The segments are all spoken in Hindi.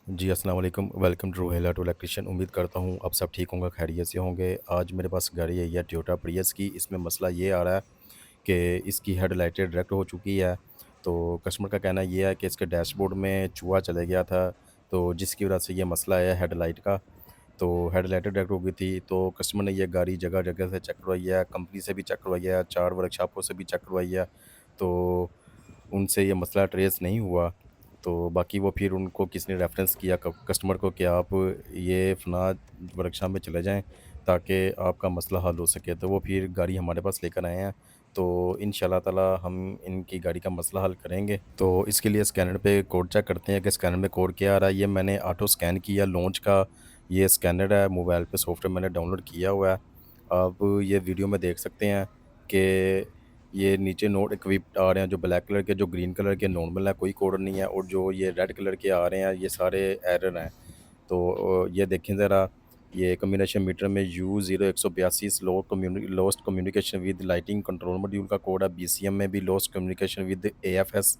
जी, अस्सलाम वालेकुम। Welcome to Rohela to electrician. उम्मीद करता हूँ आप सब ठीक होंगे, खैरियत से होंगे। आज मेरे पास गाड़ी आई है टोयोटा प्रियस की। इसमें मसला ये आ रहा है कि इसकी हेडलाइटें डायरेक्ट हो चुकी है। तो कस्टमर का कहना ये है कि इसके डैशबोर्ड में चूहा चला गया था, तो जिसकी वजह से ये मसला है हेडलाइट का। तो हेडलाइटें डायरेक्ट हो गई थी, तो कस्टमर ने ये गाड़ी जगह-जगह से चेक करवाई है, कंपनी से भी चेक करवाई है, 4 वर्कशॉपों से भी चेक करवाई है। तो उनसे ये मसला ट्रेस नहीं हुआ। तो बाकी वो फिर उनको किसी ने रेफ़रेंस किया कस्टमर को कि आप ये फ़लाँ वर्कशॉप में चले जाएँ ताकि आपका मसला हल हो सके। तो वो फिर गाड़ी हमारे पास लेकर आए हैं। तो इंशाअल्लाह ताला हम इनकी गाड़ी का मसला हल करेंगे। तो इसके लिए स्कैनर पे कोड चेक करते हैं कि स्कैनर में कोड क्या आ रहा है। ये मैंने ऑटो स्कैन किया लॉन्च का, ये स्कैनर है, मोबाइल पे सॉफ्टवेयर मैंने डाउनलोड किया हुआ है। आप ये वीडियो में देख सकते हैं कि ये नीचे नोट इक्विप्ड आ रहे हैं, जो ब्लैक कलर के, जो ग्रीन कलर के नॉर्मल है, कोई कोड नहीं है, और जो ये रेड कलर के आ रहे हैं, ये सारे एरर हैं। तो ये देखें ज़रा, ये कम्युनिकेशन मीटर में U0182 lost communication with lighting control module का कोड है। BCM में भी लॉस्ट कम्युनिकेशन विद AFS,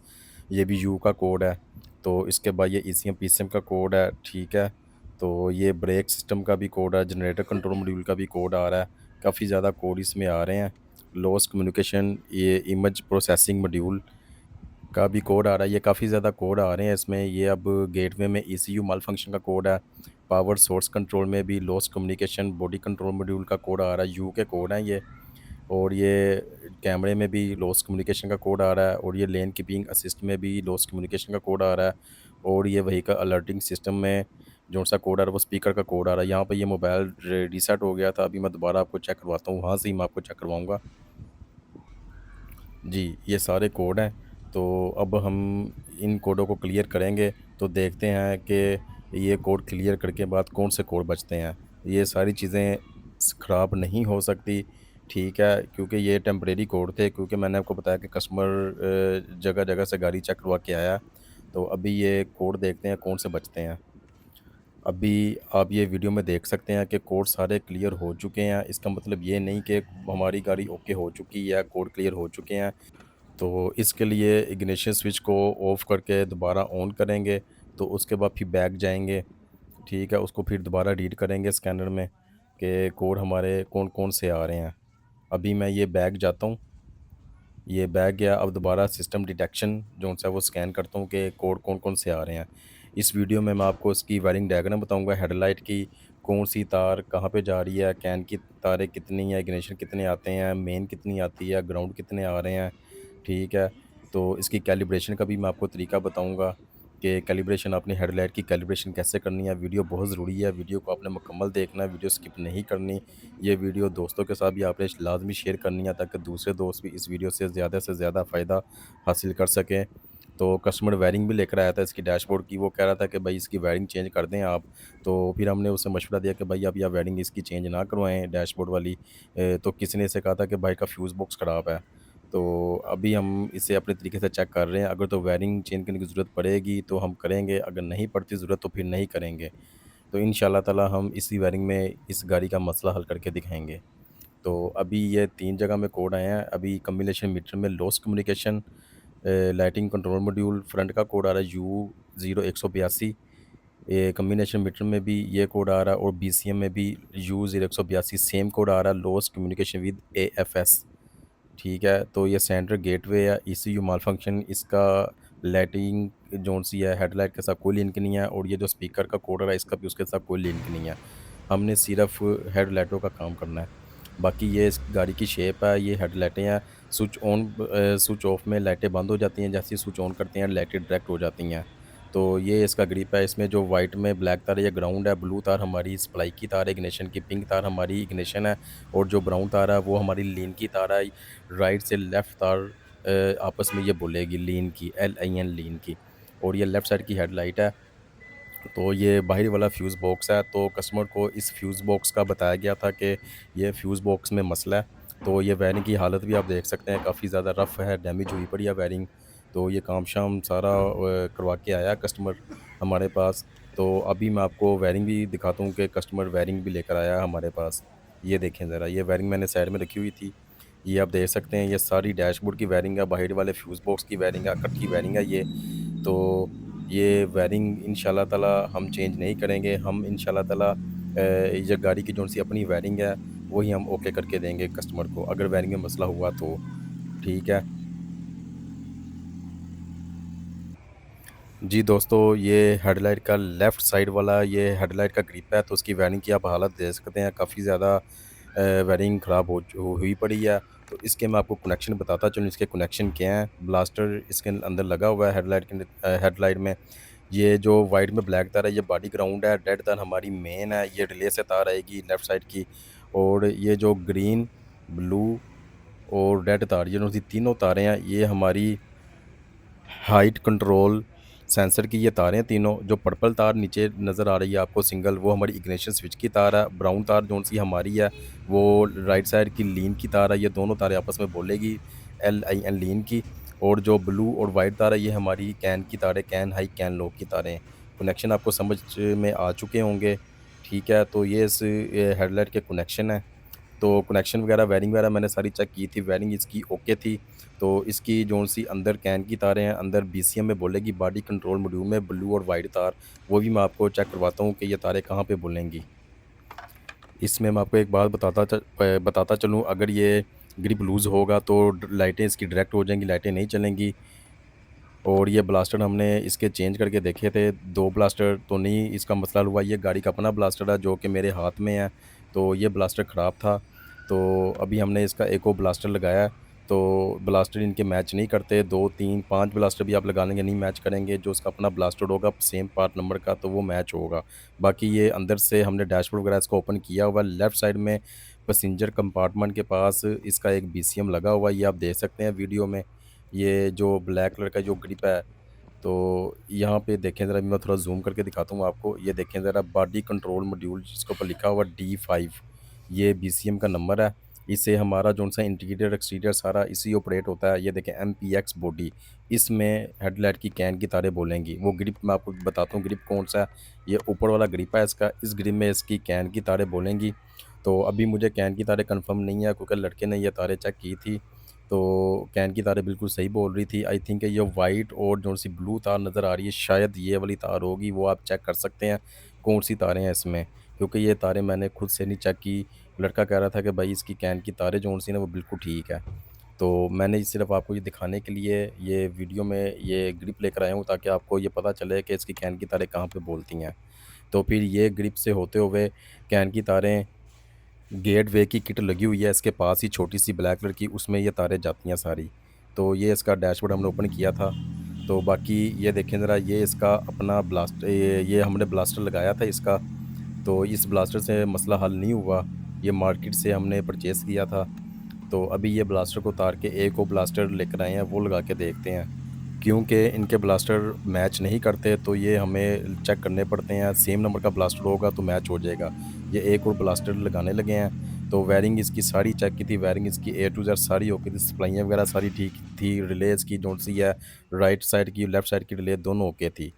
ये भी U का कोड है। तो इसके बाद ये ECM PCM का कोड है, ठीक है। तो ये ब्रेक सिस्टम का भी कोड है, जनरेटर कंट्रोल मॉड्यूल का भी कोड आ रहा है। काफ़ी ज़्यादा कोड इसमें आ रहे हैं। लॉस्ट कम्युनिकेशन, ये इमेज प्रोसेसिंग मॉड्यूल का भी कोड आ रहा है। ये काफ़ी ज़्यादा कोड आ रहे हैं इसमें। ये अब गेटवे में ECU माल फंक्शन का कोड है। पावर सोर्स कंट्रोल में भी lost communication body control module का कोड आ रहा है, यू के कोड हैं ये। और ये कैमरे में भी लॉस्ट कम्युनिकेशन का कोड आ रहा है, और ये लेन कीपिंग असिस्ट में भी लॉस्ट कम्युनिकेशन का कोड आ रहा है। और ये व्हीकल अलर्टिंग सिस्टम में जो सा कोड आ रहा है वो स्पीकर का कोड आ रहा है। यहाँ पे ये मोबाइल रीसेट हो गया था, अभी मैं दोबारा आपको चेक करवाता हूँ, वहाँ से ही मैं आपको चेक करवाऊँगा। जी, ये सारे कोड हैं। तो अब हम इन कोडों को क्लियर करेंगे, तो देखते हैं कि ये कोड क्लियर करके बाद कौन से कोड बचते हैं। ये सारी चीज़ें ख़राब नहीं हो सकती, ठीक है? क्योंकि ये टेम्परेरी कोड थे, क्योंकि मैंने आपको बताया कि कस्टमर जगह-जगह से गाड़ी चेक करवा के आया। तो अभी ये कोड देखते हैं कौन से बचते हैं। अभी आप ये वीडियो में देख सकते हैं कि कोड सारे क्लियर हो चुके हैं। इसका मतलब ये नहीं कि हमारी गाड़ी ओके हो चुकी है, कोड क्लियर हो चुके हैं। तो इसके लिए इग्निशन स्विच को ऑफ करके दोबारा ऑन करेंगे, तो उसके बाद फिर बैक जाएँगे, ठीक है? उसको फिर दोबारा रीड करेंगे स्कैनर में कि कोड हमारे कौन-कौन से आ रहे हैं। अभी मैं ये बैक जाता हूँ, ये बैक गया। अब दोबारा सिस्टम डिटेक्शन जो-सा वो स्कैन करता हूँ कि कोड कौन-कौन से आ रहे हैं। इस वीडियो में मैं आपको इसकी वायरिंग डायग्राम बताऊँगा, हेडलाइट की कौन-सी तार कहाँ पे जा रही है, कैन की तारें कितनी हैं, इग्निशन कितने आते हैं, मेन कितनी आती है, ग्राउंड कितने आ रहे हैं, ठीक है। तो इसकी कैलिब्रेशन का भी मैं आपको तरीका बताऊँगा कि कैलिब्रेशन, अपनी हेडलाइट की कैलिब्रेशन कैसे करनी है। वीडियो बहुत ज़रूरी है, वीडियो को आपने मुकम्मल देखना है, वीडियो स्किप नहीं करनी। ये वीडियो दोस्तों के साथ भी आपने लाज़मी शेयर करनी है, ताकि दूसरे दोस्त भी इस वीडियो से ज़्यादा फ़ायदा हासिल कर सकें। तो कस्टमर वायरिंग भी लेकर आया था इसकी डैशबोर्ड की, वो कह रहा था कि भाई इसकी वायरिंग चेंज कर दें आप। तो फिर हमने उसे मशवरा दिया कि भाई आप या वायरिंग इसकी चेंज ना करवाएँ डैशबोर्ड वाली। तो किसी ने इसे कहा था कि भाई का फ्यूज़ बॉक्स ख़राब है। तो अभी हम इसे अपने तरीके से चेक कर रहे हैं, अगर तो वायरिंग चेंज करने की ज़रूरत पड़ेगी तो हम करेंगे, अगर नहीं पड़ती ज़रूरत तो फिर नहीं करेंगे। तो इंशाअल्लाह ताला हम इसी वायरिंग में इस गाड़ी का मसला हल करके दिखाएँगे। तो अभी ये 3 जगह में कोड आए हैं। अभी कम्युनिकेशन मीटर में lost communication, lighting control module front का कोड आ रहा है U0182। ये कम्युनिकेशन मीटर में भी ये कोड आ रहा है, और BCM में भी U0182 सेम कोड आ रहा है, लॉस्ट कम्युनिकेशन विद AFS, ठीक है। तो ये सेंटर गेटवे या ECU माल फंक्शन, इसका लाइटिंग जोन-सी है हेडलाइट के साथ कोई लिंक नहीं है, और ये जो स्पीकर का कोड आ रहा है इसका भी उसके साथ कोई लिंक नहीं है। हमने सिर्फ़ हेडलाइटों का काम करना है। बाकी ये इस गाड़ी की शेप है, ये हेडलाइटें हैं। स्विच ऑफ में लाइटें बंद हो जाती हैं, जैसे ही स्विच ऑन करते हैं लाइटें डायरेक्ट हो जाती हैं। तो ये इसका ग्रिप है। इसमें जो वाइट में ब्लैक तार है ये ग्राउंड है, ब्लू तार हमारी सप्लाई की तार है इग्निशन की, पिंक तार हमारी इग्निशन है, और जो ब्राउन तार है वो हमारी लीन की तार है। राइट से लेफ्ट तार आपस में ये बोलेगी लीन की, LIN लीन की, और ये लेफ्ट साइड की हेडलाइट है। तो ये बाहरी वाला फ्यूज़ बॉक्स है, तो कस्टमर को इस फ्यूज़ बॉक्स का बताया गया था कि ये फ्यूज़ बॉक्स में मसला है। तो ये वायरिंग की हालत भी आप देख सकते हैं, काफ़ी ज़्यादा रफ़ है, डैमेज हुई पड़ी है वायरिंग। तो ये काम-शाम सारा करवा के आया कस्टमर हमारे पास। तो अभी मैं आपको वायरिंग भी दिखाता हूँ कि कस्टमर वायरिंग भी लेकर आया है हमारे पास। ये देखें ज़रा, ये वायरिंग मैंने साइड में रखी हुई थी। ये आप देख सकते हैं, ये सारी डैशबोर्ड की वायरिंग है, बाहर वाले फ्यूज़ बॉक्स की वायरिंग है, इकट्ठी वायरिंग है ये। तो ये वायरिंग इंशाल्लाह ताला हम चेंज नहीं करेंगे। हम इंशाल्लाह ताला ये गाड़ी की जो-सी अपनी वायरिंग है, वही हम ओके करके देंगे कस्टमर को, अगर वायरिंग में मसला हुआ तो। ठीक है। जी दोस्तों, ये हेडलाइट का लेफ़्ट साइड वाला ये हेडलाइट का ग्रिप है, तो उसकी वायरिंग की आप हालत देख सकते हैं, काफ़ी ज़्यादा वायरिंग ख़राब हुई पड़ी है। तो इसके मैं आपको कनेक्शन बताता चलूँ, इसके कनेक्शन क्या हैं। ब्लास्टर इसके अंदर लगा हुआ है हेडलाइट में। ये जो वाइट में ब्लैक तार है, ये बॉडी ग्राउंड है, रेड तार हमारी मेन है, ये रिले से तार आएगी लेफ़्ट साइड की। और ये जो ग्रीन, ब्लू और रेड तार, ये जो तीनों तारें हैं, ये हमारी हाइट कंट्रोल सेंसर की ये तारें हैं तीनों। जो पर्पल तार नीचे नज़र आ रही है आपको सिंगल, वो हमारी इग्निशन स्विच की तार है। ब्राउन तार जौन-सी हमारी है, वो राइट साइड की लीन की तार है। ये दोनों तारें आपस में बोलेगी, LIN लीन की। और जो ब्लू और वाइट तार है, ये हमारी कैन की तारें, कैन हाई, कैन लो की तारें हैं। कनेक्शन आपको समझ में आ चुके होंगे, ठीक है? तो ये हेडलाइट के कनेक्शन हैं। तो कनेक्शन वगैरह, वायरिंग वगैरह मैंने सारी चेक की थी, वायरिंग इसकी ओके थी। तो इसकी जौन-सी अंदर कैन की तारें हैं, अंदर BCM में बोलेगी बॉडी कंट्रोल मॉड्यूल में ब्लू और वाइट तार, वो भी मैं आपको चेक करवाता हूँ कि ये तारें कहाँ पे बोलेंगी। इसमें मैं आपको एक बात बताता चलूँ, अगर ये ग्रिप लूज़ होगा तो लाइटें इसकी डायरेक्ट हो जाएँगी, लाइटें नहीं चलेंगी। और ये ब्लास्टर हमने इसके चेंज करके देखे थे, 2 ब्लास्टर तो नहीं इसका मसला हुआ, ये गाड़ी का अपना ब्लास्टर है जो कि मेरे हाथ में है, तो ये ब्लास्टर ख़राब था। तो अभी हमने इसका एक और ब्लास्टर लगाया है, तो ब्लास्टर इनके मैच नहीं करते, 2, 3, 5 ब्लास्टर भी आप लगा लेंगे, नहीं मैच करेंगे। जो उसका अपना ब्लास्टर होगा सेम पार्ट नंबर का, तो वो मैच होगा। बाकी ये अंदर से हमने डैशबोर्ड वगैरह इसको ओपन किया हुआ है, लेफ्ट साइड में पैसेंजर कंपार्टमेंट के पास इसका एक BCM लगा हुआ है, ये आप देख सकते हैं वीडियो में। ये जो ब्लैक कलर का जो ग्रिप है, तो यहाँ पे देखें ज़रा, मैं थोड़ा ज़ूम करके दिखाता हूँ आपको। ये देखें ज़रा, बॉडी कंट्रोल मॉड्यूल जिसके ऊपर लिखा हुआ D5, ये BCM का नंबर है। इससे हमारा जो-सा इंटीरियर एक्सटीरियर सारा इसी ऑपरेट होता है। ये देखें MPX बॉडी, इसमें हेडलाइट की कैन की तारें बोलेंगी। वो ग्रिप मैं आपको बताता हूँ ग्रिप कौन-सा है। ये ऊपर वाला ग्रिप है इसका, इस ग्रिप में इसकी कैन की तारें बोलेंगी। तो अभी मुझे कैन की तारें कन्फर्म नहीं है, क्योंकि लड़के ने ये तारें चेक की थी। तो कैन की तारें बिल्कुल सही बोल रही थी। आई थिंक ये वाइट और जो-सी ब्लू तार नज़र आ रही है, शायद ये वाली तार होगी, वो आप चेक कर सकते हैं, कौन-सी तारें हैं इसमें। क्योंकि ये तारें मैंने खुद से नहीं चेक की, लड़का कह रहा था कि भाई इसकी कैन की तारें जो-सी ना वो बिल्कुल ठीक है। तो मैंने सिर्फ़ आपको ये दिखाने के लिए ये वीडियो में ये ग्रिप लेकर आया हूँ, ताकि आपको ये पता चले कि इसकी कैन की तारें कहाँ पे बोलती हैं। तो फिर ये ग्रिप से होते हुए कैन की तारें, गेटवे की किट लगी हुई है इसके पास ही छोटी-सी ब्लैक कलर की, उसमें ये तारें जाती हैं सारी। तो ये इसका डैशबोर्ड हमने ओपन किया था। तो बाकी ये देखें ज़रा, ये इसका अपना ये हमने ब्लास्टर लगाया था इसका, तो इस ब्लास्टर से मसला हल नहीं हुआ। ये मार्केट से हमने परचेज़ किया था। तो अभी ये ब्लास्टर को उतार के एक और ब्लास्टर लेकर आए हैं, वो लगा के देखते हैं। क्योंकि इनके ब्लास्टर मैच नहीं करते, तो ये हमें चेक करने पड़ते हैं। सेम नंबर का ब्लास्टर होगा तो मैच हो जाएगा। ये एक और ब्लास्टर लगाने लगे हैं। तो वायरिंग इसकी सारी चेक की थी, वायरिंग इसकी A to Z सारी ओके थी, सप्लाइयाँ वगैरह सारी ठीक थी, रिले इसकी जो-सी है, राइट साइड की, लेफ्ट साइड की रिले दोनों ओके थी।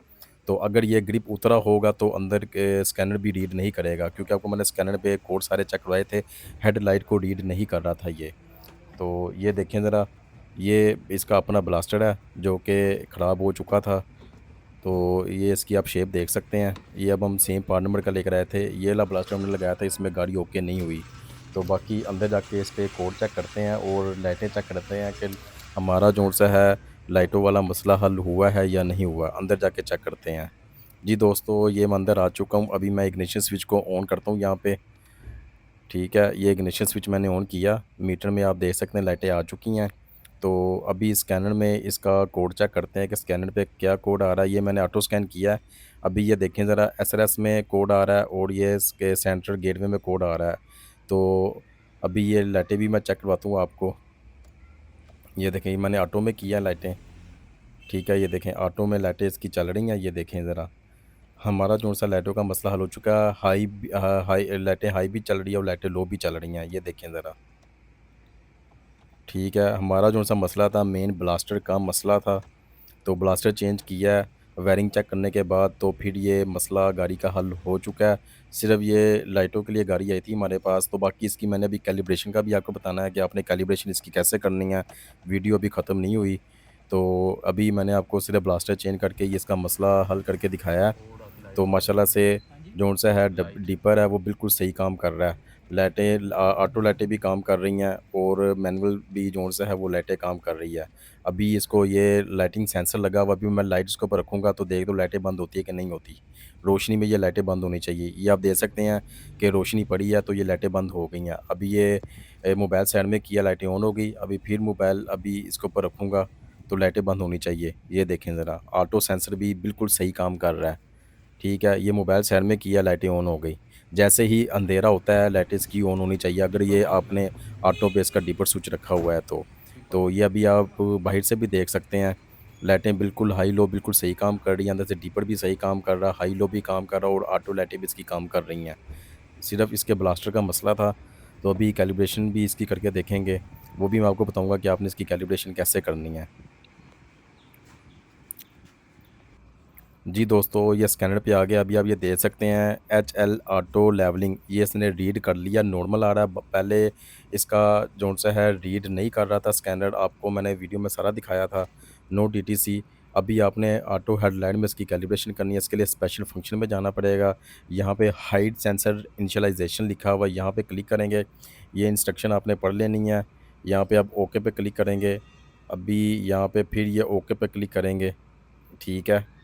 तो अगर ये ग्रिप उतरा होगा तो अंदर के स्कैनर भी रीड नहीं करेगा, क्योंकि आपको मैंने स्कैनर पे कोड सारे चेक करवाए थे, हेडलाइट को रीड नहीं कर रहा था ये। तो ये देखें ज़रा, ये इसका अपना ब्लास्टर है जो कि ख़राब हो चुका था। तो ये इसकी आप शेप देख सकते हैं। ये अब हम सेम पार्ट नंबर का लेकर आए थे। ये वाला ब्लास्टर हमने लगाया था, इसमें गाड़ी ओके नहीं हुई। तो बाकी अंदर जाके इस पे कोड चेक करते हैं और लाइटें चेक करते हैं कि हमारा जो-सा है लाइटों वाला मसला हल हुआ है या नहीं हुआ। अंदर जाके चेक करते हैं। जी दोस्तों, ये मैं अंदर आ चुका हूँ। अभी मैं इग्निशन स्विच को ऑन करता हूँ यहाँ पे। ठीक है, ये इग्निशन स्विच मैंने ऑन किया, मीटर में आप देख सकते हैं लाइटें आ चुकी हैं। तो अभी स्कैनर में इसका कोड चेक करते हैं कि स्कैनर पे क्या कोड आ रहा है। ये मैंने ऑटो स्कैन किया है। अभी ये देखें ज़रा, SRS में कोड आ रहा है और ये इसके सेंट्रल गेटवे में कोड आ रहा है। तो अभी ये लाइटें भी मैं चेक करवाता हूँ आपको। ये देखें, ये मैंने ऑटो में किया है लाइटें। ठीक है, ये देखें ऑटो में लाइटें इसकी चल रही हैं, ये देखें ज़रा। हमारा जो-सा लाइटों का मसला हल हो चुका है। हाई लाइटें हाई भी चल रही है और लाइटें लो भी चल रही हैं, ये देखें ज़रा। ठीक है, हमारा जो-सा मसला था मेन ब्लास्टर का मसला था, तो ब्लास्टर चेंज किया है, वायरिंग चेक करने के बाद तो फिर ये मसला गाड़ी का हल हो चुका है। सिर्फ़ ये लाइटों के लिए गाड़ी आई थी हमारे पास, तो बाकी इसकी मैंने अभी कैलिब्रेशन का भी आपको बताना है कि आपने कैलिब्रेशन इसकी कैसे करनी है, वीडियो अभी ख़त्म नहीं हुई। तो अभी मैंने आपको सिर्फ ब्लास्टर चेंज करके ये इसका मसला हल करके दिखाया है। तो माशाल्लाह से जौन-सा है डब डिपर है वो बिल्कुल सही काम कर रहा है। ऑटो लाइटें भी काम कर रही हैं और मैनुअल भी जौन-सा है वो लाइटें काम कर रही है। अभी इसको ये लाइटिंग सेंसर लगा हुआ, अभी मैं लाइट इसके ऊपर रखूँगा तो देख दो लाइटें बंद होती है कि नहीं होती। रोशनी में ये लाइटें बंद होनी चाहिए। ये आप देख सकते हैं कि रोशनी पड़ी है तो ये लाइटें बंद हो गई हैं। अभी ये मोबाइल साइड में किया, लाइटें ऑन हो गई। अभी फिर मोबाइल अभी इसके ऊपर रखूँगा तो लाइटें बंद होनी चाहिए। ये देखें ज़रा, ऑटो सेंसर भी बिल्कुल सही काम कर रहा है। ठीक है, ये मोबाइल साइड में किया, लाइटें ऑन हो गई। जैसे ही अंधेरा होता है लाइटें इसकी ऑन होनी चाहिए, अगर ये आपने ऑटो पे इसका डिपर स्विच रखा हुआ है तो। तो ये अभी आप बाहर से भी देख सकते हैं, लाइटें बिल्कुल हाई लो बिल्कुल सही काम कर रही हैं, अंदर से डिपर भी सही काम कर रहा है, हाई लो भी काम कर रहा है और ऑटो लाइटें भी इसकी काम कर रही हैं। सिर्फ़ इसके ब्लास्टर का मसला था, तो अभी कैलिब्रेशन भी इसकी करके देखेंगे। वो भी मैं आपको बताऊँगा कि आपने इसकी कैलिब्रेशन कैसे करनी है। जी दोस्तों, ये स्कैनर पे आ गया। अभी आप ये देख सकते हैं एचएल ऑटो लेवलिंग, ये इसने रीड कर लिया, नॉर्मल आ रहा है। ब पहले इसका जौन-सा है रीड नहीं कर रहा था स्कैनर, आपको मैंने वीडियो में सारा दिखाया था, नो डीटीसी। अभी आपने ऑटो हेडलाइट में इसकी कैलिब्रेशन करनी है, इसके लिए स्पेशल फंक्शन में जाना पड़ेगा। यहाँ पे हाइड सेंसर इनिशियलाइज़ेशन लिखा हुआ है, यहाँ पे क्लिक करेंगे। ये इंस्ट्रक्शन आपने पढ़ लेनी है। यहाँ पे आप ओके पे क्लिक करेंगे। अभी यहाँ पे फिर ये ओके पे क्लिक करेंगे, ठीक है।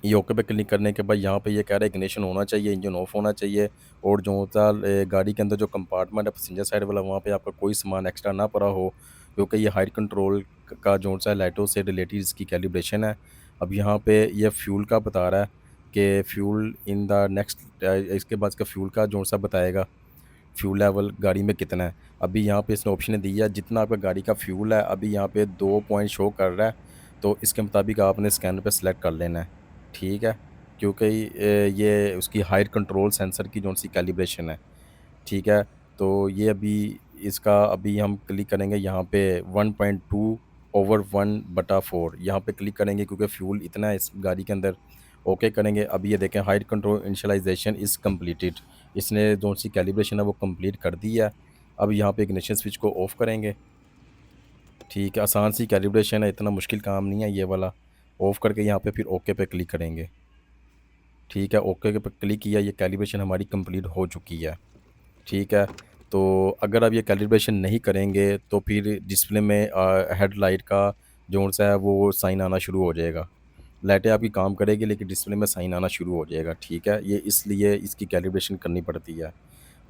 ये ओके पे क्लिक करने के बाद यहाँ पे ये कह रहा है इग्निशन होना चाहिए, इंजन ऑफ होना चाहिए और जो होता गाड़ी के अंदर जो कंपार्टमेंट है पैसेंजर साइड वाला, वहाँ पे आपका कोई सामान एक्स्ट्रा ना पड़ा हो, क्योंकि ये हाइट कंट्रोल का जो सा लाइटों से रिलेटेड इसकी कैलिब्रेशन है। अब यहाँ पे ये फ्यूल का बता रहा है कि फ्यूल इन द नेक्स्ट इसके बाद इसका फ्यूल का जो सा बताएगा, फ्यूल लेवल गाड़ी में कितना है। अभी यहाँ पे इसने ऑप्शन दी है जितना आपका गाड़ी का फ्यूल है, अभी यहाँ पे 2 पॉइंट शो कर रहा है, तो इसके मुताबिक आपने स्कैनर पे सेलेक्ट कर लेना है, ठीक है? क्योंकि ये उसकी हाइट कंट्रोल सेंसर की जो-सी कैलिब्रेशन है, ठीक है? तो ये अभी इसका अभी हम क्लिक करेंगे यहाँ पे 1.2/1/4 यहाँ पे क्लिक करेंगे क्योंकि फ्यूल इतना है इस गाड़ी के अंदर। ओके करेंगे, अभी ये देखें height control initialization is completed, इसने जो-सी कैलिब्रेशन है वो कंप्लीट कर दी है। अब यहाँ पे इग्निशन स्विच को ऑफ करेंगे, ठीक है? आसान सी कैलिब्रेशन है, इतना मुश्किल काम नहीं है ये वाला। ऑफ करके यहाँ पे फिर ओके पे क्लिक करेंगे। ठीक है, ओके के पे क्लिक किया, ये कैलिब्रेशन हमारी कंप्लीट हो चुकी है, ठीक है। तो अगर आप ये कैलिब्रेशन नहीं करेंगे तो फिर डिस्प्ले में हेडलाइट का जोन-सा है वो साइन आना शुरू हो जाएगा। लाइटें आपकी काम करेगी लेकिन डिस्प्ले में साइन आना शुरू हो जाएगा, ठीक है। ये इसलिए इसकी कैलिब्रेशन करनी पड़ती है।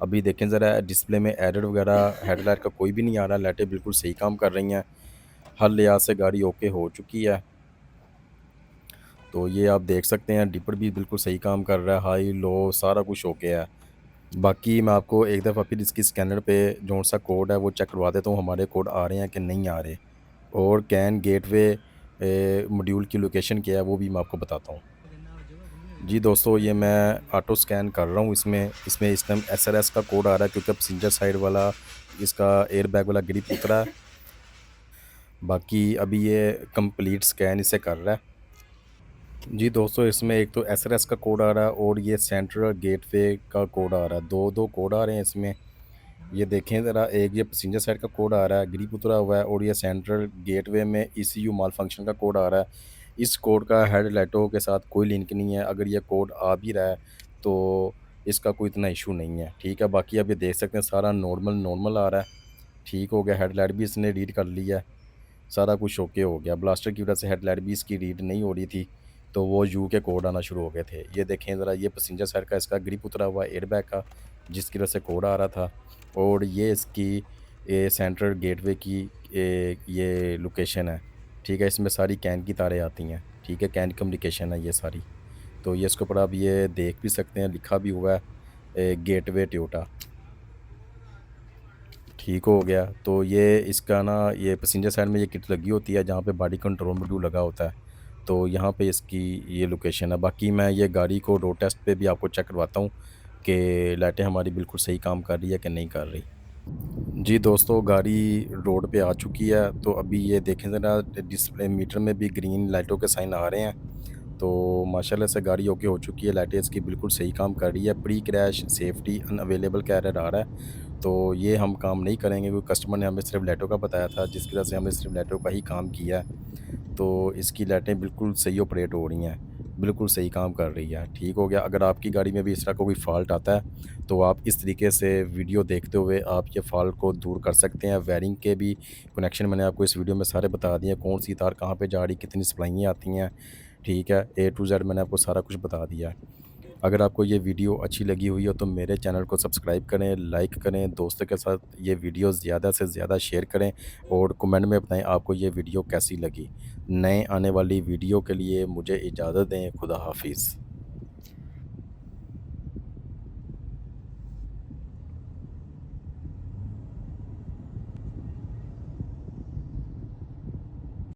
अभी देखें ज़रा डिस्प्ले में एरर वगैरह हेडलाइट का कोई भी नहीं आ रहा, लाइटें बिल्कुल सही काम कर रही हैं। हर लिहाज से गाड़ी ओके हो चुकी है। तो ये आप देख सकते हैं डिपर भी बिल्कुल सही काम कर रहा है, हाई, लो सारा कुछ ओके है। बाकी मैं आपको एक दफ़ा फिर इसकी स्कैनर पे जो-सा कोड है वो चेक करवा देता हूँ, हमारे कोड आ रहे हैं कि नहीं आ रहे। और कैन गेटवे मॉड्यूल की लोकेशन क्या है वो भी मैं आपको बताता हूँ। जी दोस्तों, ये मैं ऑटो स्कैन कर रहा हूँ, इसमें इसमें इस टाइम एसआरएस का कोड आ रहा है क्योंकि पैसेंजर साइड वाला इसका एयरबैग वाला ग्रिप उतरा है। बाकी अभी ये कंप्लीट स्कैन इसे कर रहा है। जी दोस्तों, इसमें एक तो एसआरएस का कोड आ रहा है और ये सेंट्रल गेटवे का कोड आ रहा है। 2-2 कोड आ रहे हैं इसमें। ये देखें ज़रा, एक ये पैसेंजर साइड का कोड आ रहा है, ग्रिप उतरा हुआ है और ये सेंट्रल गेटवे में ईसीयू माल फंक्शन का कोड आ रहा है। इस कोड का हेडलाइटों के साथ कोई लिंक नहीं है। अगर ये कोड आ भी रहा है तो इसका कोई इतना इशू नहीं है, ठीक है। बाकी आप ये देख सकते हैं सारा नॉर्मल नॉर्मल आ रहा है। ठीक हो गया, हेडलाइट भी इसने रीड कर लिया है। सारा कुछ ओके हो गया। ब्लास्टर की वजह से हेडलाइट भी इसकी रीड नहीं हो रही थी, तो वो यू के कोड आना शुरू हो गए थे। ये देखें ज़रा, ये पैसेंजर साइड का इसका ग्रिप उतरा हुआ है एयरबैग का, जिसकी वजह से कोड आ रहा था। और ये इसकी सेंट्रल गेटवे की ये लोकेशन है, ठीक है। इसमें सारी कैन की तारें आती हैं, ठीक है, कैन कम्युनिकेशन है ये सारी। तो ये इसके ऊपर आप ये देख भी सकते हैं, लिखा भी हुआ है गेटवे टोयोटा। ठीक हो गया। तो ये इसका ना ये पैसेंजर साइड में ये किट लगी होती है जहाँ पे बॉडी कंट्रोल मॉड्यूल लगा होता है। तो यहाँ पे इसकी ये लोकेशन है। बाकी मैं ये गाड़ी को रोड टेस्ट पे भी आपको चेक करवाता हूँ कि लाइटें हमारी बिल्कुल सही काम कर रही है कि नहीं कर रही। जी दोस्तों, गाड़ी रोड पे आ चुकी है। तो अभी ये देखें ज़रा, डिस्प्ले मीटर में भी ग्रीन लाइटों के साइन आ रहे हैं। तो माशाल्लाह से गाड़ी ओके हो चुकी है, लाइटें इसकी बिल्कुल सही काम कर रही है। प्री क्रैश सेफ्टी अनअवेलेबल का एरर आ रहा है। तो ये हम काम नहीं करेंगे क्योंकि कस्टमर ने हमें सिर्फ़ लाइटों का बताया था, जिसकी वजह से हमने सिर्फ़ लाइटों का ही काम किया है। तो इसकी लाइटें बिल्कुल सही ऑपरेट हो रही हैं, बिल्कुल सही काम कर रही है, ठीक हो गया। अगर आपकी गाड़ी में भी इस तरह का कोई फ़ॉल्ट आता है, तो आप इस तरीके से वीडियो देखते हुए आप ये फ़ॉल्ट को दूर कर सकते हैं। वायरिंग के भी कनेक्शन मैंने आपको इस वीडियो में सारे बता दिए हैं, कौन-सी तार कहाँ पे जा रही, कितनी सप्लाइयाँ आती हैं, ठीक है? ए टू ज़ेड मैंने आपको सारा कुछ बता दिया है। अगर आपको ये वीडियो अच्छी लगी हुई हो तो मेरे चैनल को सब्सक्राइब करें, लाइक करें, दोस्तों के साथ ये वीडियो ज़्यादा से ज़्यादा शेयर करें और कमेंट में बताएँ आपको ये वीडियो कैसी लगी। नए आने वाली वीडियो के लिए मुझे इजाज़त दें। खुदा हाफ़िज़।